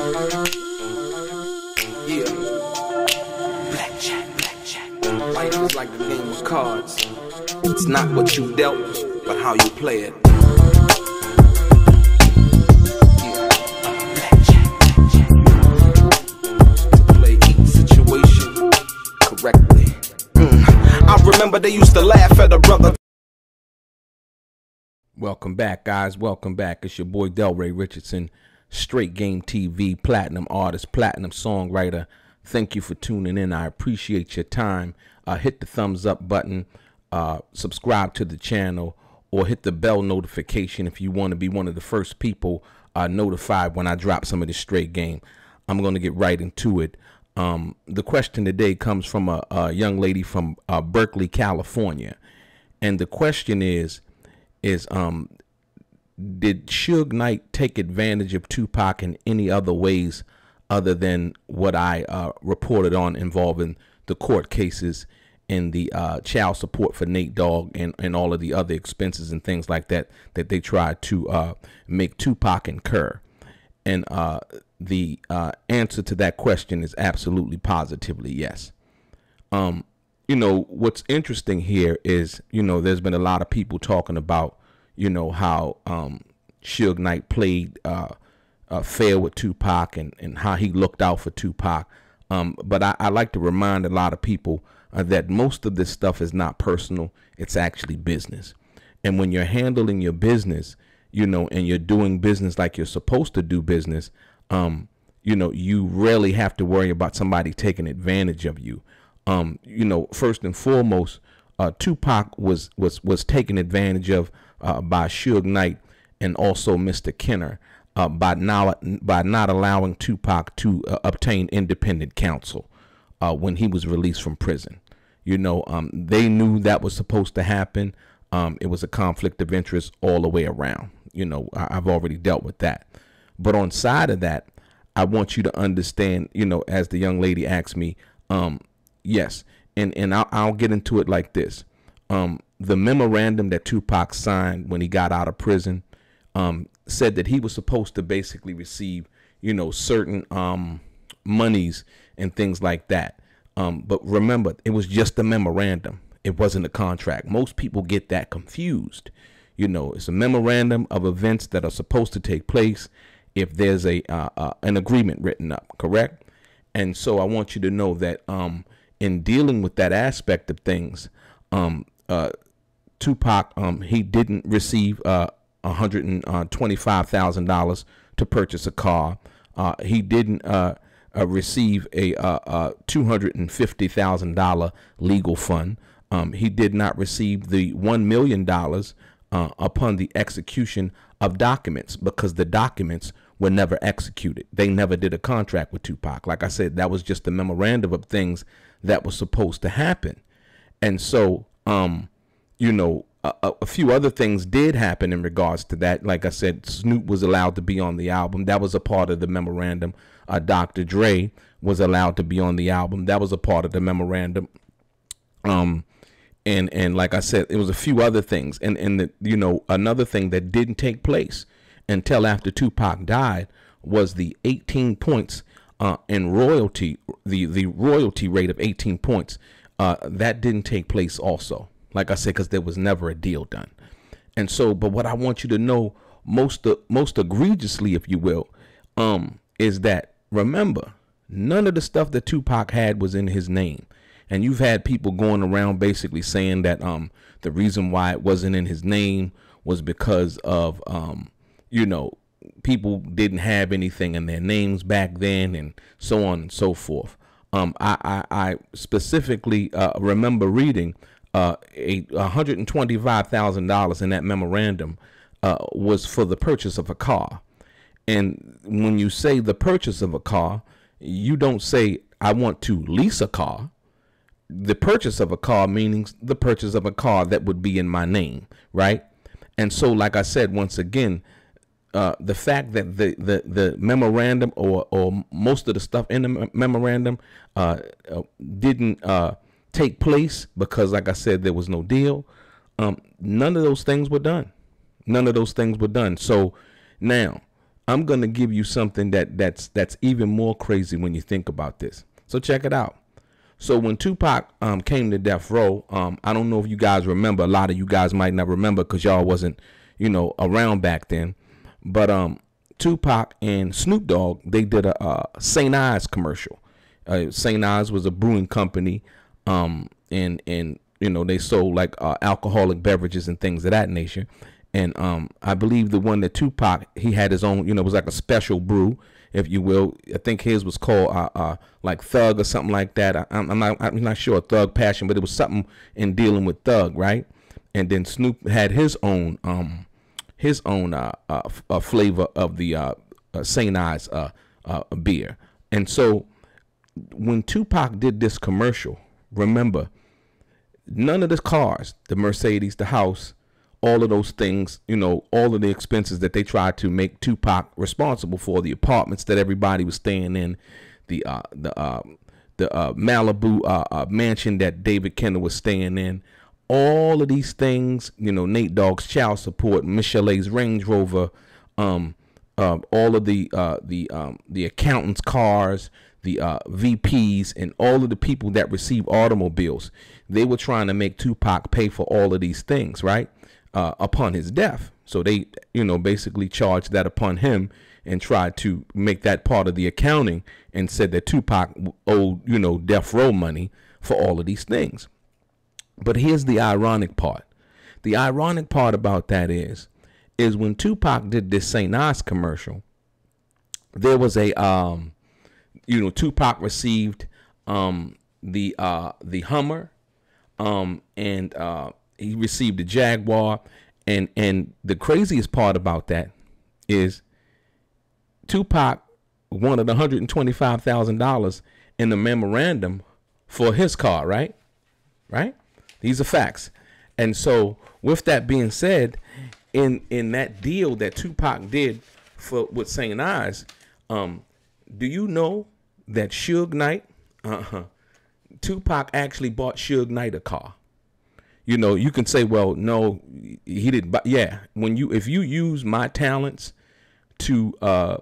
Yeah. Blackjack. Life is like a game of cards. It's not what you dealt, but how you play it. Yeah. Blackjack. To play each situation correctly. I remember they used to laugh at a brother. Welcome back, guys. Welcome back. It's your boy DELRAY Richardson, Straight Game TV, platinum artist, platinum songwriter. Thank you for tuning in. I appreciate your time. Hit the thumbs up button, subscribe to the channel, or hit the bell notification if you want to be one of the first people notified when I drop some of this straight game. I'm going to get right into it. The question today comes from a young lady from Berkeley, California. And the question is did Suge Knight take advantage of 2Pac in any other ways other than what I reported on involving the court cases and the child support for Nate Dogg and all of the other expenses and things like that that they tried to make 2Pac incur? And the answer to that question is absolutely positively yes. You know, what's interesting here is, you know, there's been a lot of people talking about, you know, how Suge Knight played fair with 2Pac and how he looked out for 2Pac. But I like to remind a lot of people that most of this stuff is not personal. It's actually business. And when you're handling your business, you know, and you're doing business like you're supposed to do business, you know, you rarely have to worry about somebody taking advantage of you. You know, first and foremost, 2Pac was taken advantage of by Suge Knight and also Mr. Kenner by not allowing 2Pac to obtain independent counsel when he was released from prison. You know, they knew that was supposed to happen. It was a conflict of interest all the way around. You know, I've already dealt with that. But on side of that, I want you to understand, you know, as the young lady asked me, yes, and I'll get into it like this. The memorandum that 2Pac signed when he got out of prison said that he was supposed to basically receive, you know, certain monies and things like that. But remember, it was just a memorandum. It wasn't a contract. Most people get that confused. You know, it's a memorandum of events that are supposed to take place if there's an agreement written up, correct? And so I want you to know that in dealing with that aspect of things, 2Pac, he didn't receive $125,000 to purchase a car. He didn't receive a $250,000 legal fund. He did not receive the $1 million upon the execution of documents, because the documents were never executed. They never did a contract with 2Pac. Like I said, that was just a memorandum of things that was supposed to happen. And so, you know, a few other things did happen in regards to that. Like I said, Snoop was allowed to be on the album. That was a part of the memorandum. Dr. Dre was allowed to be on the album. That was a part of the memorandum. And like I said, it was a few other things. And you know, another thing that didn't take place until after 2Pac died was the 18 points in royalty, the royalty rate of 18 points. That didn't take place also. Like I said, because there was never a deal done. And so, but what I want you to know most egregiously, if you will, is that, remember, none of the stuff that 2Pac had was in his name. And you've had people going around basically saying that the reason why it wasn't in his name was because of, you know, people didn't have anything in their names back then and so on and so forth. I specifically remember reading $125,000 in that memorandum was for the purchase of a car. And when you say the purchase of a car, you don't say, I want to lease a car. The purchase of a car meaning the purchase of a car that would be in my name, right? And so, like I said, once again, the fact that the memorandum or most of the stuff in the memorandum didn't take place because, like I said, there was no deal. None of those things were done. None of those things were done. So now, I'm gonna give you something that's even more crazy when you think about this. So check it out. So when Tupac came to death row, I don't know if you guys remember. A lot of you guys might not remember because y'all wasn't, around back then. But Tupac and Snoop Dogg, they did a St. Ives commercial. St. Ives was a brewing company, and they sold like alcoholic beverages and things of that nature. And I believe the one that Tupac, he had his own, it was like a special brew, if you will. I think his was called like Thug or something like that. I'm not sure, Thug Passion, but it was something in dealing with Thug, right? And then Snoop had his own flavor of the St. Ives beer. And so when Tupac did this commercial, remember, none of the cars, the Mercedes, the house, all of those things, all of the expenses that they tried to make Tupac responsible for, the apartments that everybody was staying in, the Malibu mansion that David Kendall was staying in, all of these things, Nate Dogg's child support, Michelet's Range Rover, all of the accountants' cars, the VPs, and all of the people that receive automobiles, they were trying to make Tupac pay for all of these things, right? Upon his death. So they, basically charged that upon him and tried to make that part of the accounting and said that Tupac owed, death row money for all of these things. But here's the ironic part. The ironic part about that is when Tupac did this St. Ives commercial, there was a, Tupac received the Hummer, and he received the Jaguar, and the craziest part about that is Tupac wanted $125,000 in the memorandum for his car, right? Right? These are facts. And so with that being said, in that deal that Tupac did with St. Ives, do you know that Suge Knight, Tupac actually bought Suge Knight a car? You can say, well, no, he didn't. But yeah, if you use my talents to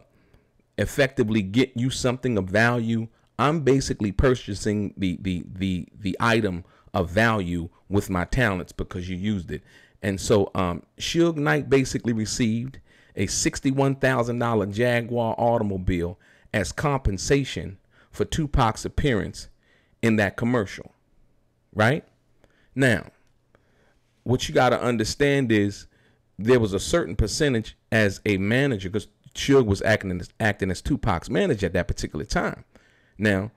effectively get you something of value, I'm basically purchasing the item of value with my talents because you used it. And so Suge Knight basically received a $61,000 Jaguar automobile as compensation for Tupac's appearance in that commercial, right? Now, what you got to understand is there was a certain percentage as a manager, because Suge was acting as Tupac's manager at that particular time. Now,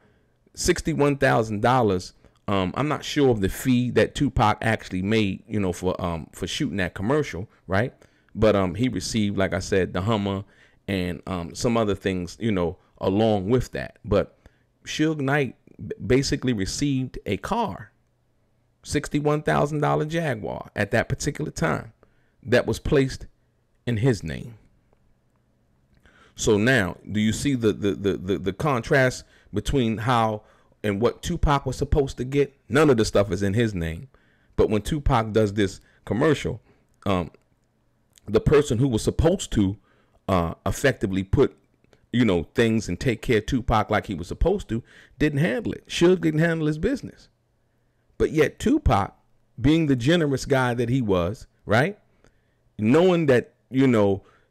$61,000. I'm not sure of the fee that Tupac actually made, for shooting that commercial, right? But he received, like I said, the Hummer and some other things, along with that. But Suge Knight basically received a car, $61,000 Jaguar at that particular time, that was placed in his name. So now, do you see the contrast between how and what Tupac was supposed to get? None of the stuff is in his name. But when Tupac does this commercial, the person who was supposed to effectively put, things and take care of Tupac like he was supposed to, didn't handle it. Suge didn't handle his business. But yet Tupac, being the generous guy that he was, right, knowing that,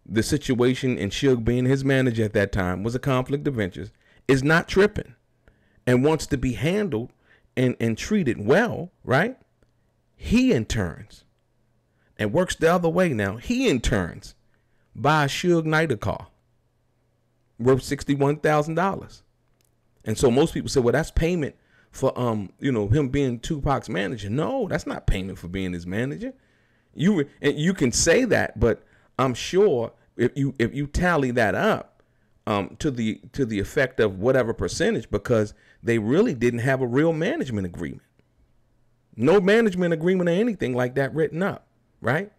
the situation and Suge being his manager at that time was a conflict of interest, is not tripping and wants to be handled and treated well, right? He in turns, and works the other way now, he in turns buys Suge Knight a car worth $61,000. And so most people say, well, that's payment for him being Tupac's manager. No, that's not payment for being his manager. You can say that, but I'm sure if you tally that up to the effect of whatever percentage, because they really didn't have a real management agreement. No management agreement or anything like that written up, right?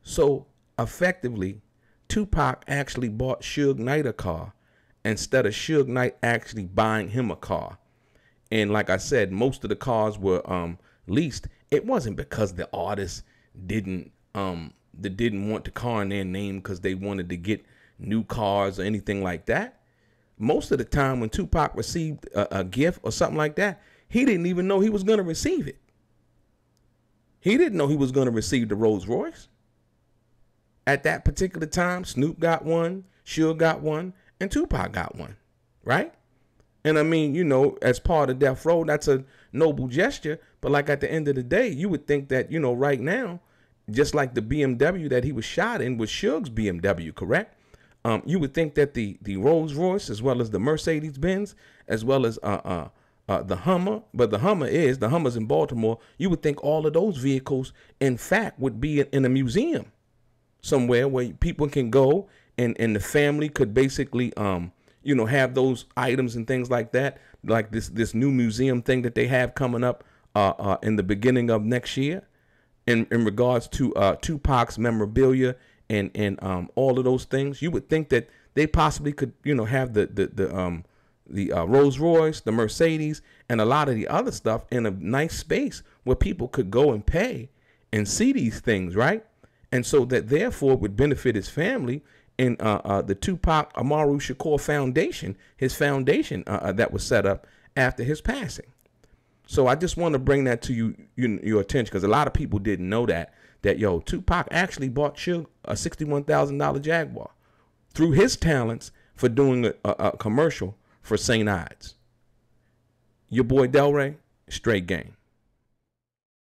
So effectively, Tupac actually bought Suge Knight a car instead of Suge Knight actually buying him a car. And like I said, most of the cars were leased. It wasn't because the artists didn't want the car in their name because they wanted to get new cars or anything like that. Most of the time when Tupac received a gift or something like that, he didn't even know he was going to receive it. He didn't know he was going to receive the Rolls Royce. At that particular time, Snoop got one, Suge got one, and Tupac got one, right? And I mean, you know, as part of Death Row, that's a noble gesture. But like at the end of the day, you would think that, you know, right now, just like the BMW that he was shot in was Suge's BMW, correct? You would think that the Rolls Royce, as well as the Mercedes Benz, as well as the Hummer, but the Hummer's in Baltimore. You would think all of those vehicles, in fact, would be in a museum somewhere where people can go and the family could basically, you know, have those items and things like that, like this new museum thing that they have coming up in the beginning of next year, in regards to Tupac's memorabilia and all of those things. You would think that they possibly could, you know, have the Rolls Royce, the Mercedes, and a lot of the other stuff in a nice space where people could go and pay and see these things, right? And so that therefore would benefit his family in the Tupac Amaru Shakur Foundation, his foundation that was set up after his passing. So I just want to bring that to your attention, because a lot of people didn't know that yo, Tupac actually bought Suge a $61,000 Jaguar through his talents for doing a commercial for St. Ides. Your boy DELRAY, straight game.